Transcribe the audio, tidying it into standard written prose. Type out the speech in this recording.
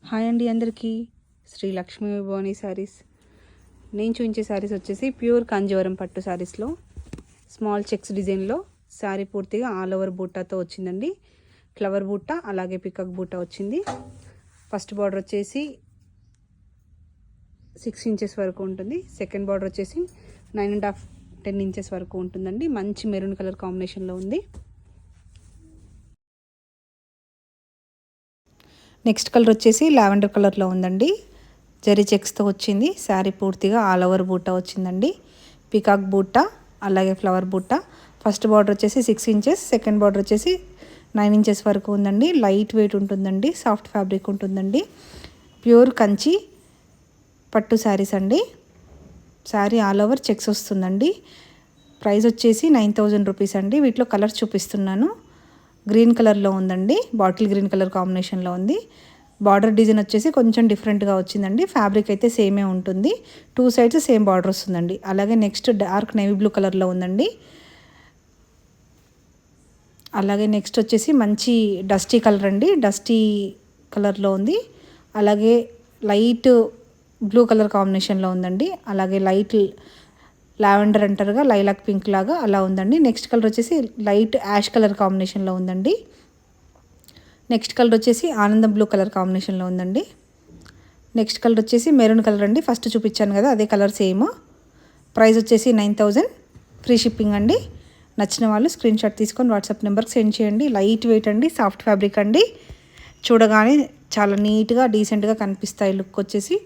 Hi అండి అందరికీ. శ్రీ లక్ష్మీ భవాని శారీస్. నేను చూపించే శారీస్ వచ్చేసి ప్యూర్ కాంజీవరం పట్టు శారీస్లో స్మాల్ చెక్స్ డిజైన్లో శారీ పూర్తిగా ఆల్ ఓవర్ బూటాతో వచ్చిందండి. ఫ్లవర్ బూట అలాగే పికాక్ బూట వచ్చింది. ఫస్ట్ బార్డర్ వచ్చేసి 6 ఇంచెస్ వరకు ఉంటుంది. సెకండ్ బార్డర్ వచ్చేసి 9.5 10 ఇంచెస్ వరకు ఉంటుందండి. మంచి మెరూన్ కలర్ కాంబినేషన్లో ఉంది. నెక్స్ట్ కలర్ వచ్చేసి లావెండర్ కలర్లో ఉందండి. జరీ చెక్స్తో వచ్చింది. శారీ పూర్తిగా ఆల్ ఓవర్ బూటా వచ్చిందండి. పికాక్ బూటా అలాగే ఫ్లవర్ బూటా. ఫస్ట్ బార్డర్ వచ్చేసి 6 ఇంచెస్, సెకండ్ బార్డర్ వచ్చేసి 9 ఇంచెస్ వరకు ఉందండి. లైట్ వెయిట్ ఉంటుందండి, సాఫ్ట్ ఫ్యాబ్రిక్ ఉంటుందండి. ప్యూర్ కంచి పట్టు శారీస్ అండి. శారీ ఆల్ ఓవర్ చెక్స్ వస్తుందండి. ప్రైస్ వచ్చేసి 9000 రూపీస్ అండి. వీటిలో కలర్స్ చూపిస్తున్నాను. గ్రీన్ కలర్లో ఉందండి, బాటిల్ గ్రీన్ కలర్ కాంబినేషన్లో ఉంది. బార్డర్ డిజైన్ వచ్చేసి కొంచెం డిఫరెంట్గా వచ్చిందండి. ఫ్యాబ్రిక్ అయితే సేమే ఉంటుంది. 2 సైడ్స్ సేమ్ బార్డర్ వస్తుందండి. అలాగే నెక్స్ట్ డార్క్ నేవీ బ్లూ కలర్లో ఉందండి. అలాగే నెక్స్ట్ వచ్చేసి మంచి డస్టీ కలర్ అండి. డస్టీ కలర్లో ఉంది. అలాగే లైట్ బ్లూ కలర్ కాంబినేషన్లో ఉందండి. అలాగే లైట్ లావెండర్ అంటారుగా, లైలాక్ పింక్ లాగా అలా ఉందండి. నెక్స్ట్ కలర్ వచ్చేసి లైట్ యాష్ కలర్ కాంబినేషన్లో ఉందండి. నెక్స్ట్ కలర్ వచ్చేసి ఆనందం బ్లూ కలర్ కాంబినేషన్లో ఉందండి. నెక్స్ట్ కలర్ వచ్చేసి మెరూన్ కలర్ అండి. ఫస్ట్ చూపించాను కదా అదే కలర్ సేమ్. ప్రైస్ వచ్చేసి 9000, ఫ్రీ షిప్పింగ్ అండి. నచ్చిన వాళ్ళు స్క్రీన్ షాట్ తీసుకొని వాట్సాప్ నెంబర్కి సెండ్ చేయండి. లైట్ వెయిట్ అండి, సాఫ్ట్ ఫ్యాబ్రిక్ అండి. చూడగానే చాలా నీట్గా డీసెంట్గా కనిపిస్తాయి. లుక్ వచ్చేసి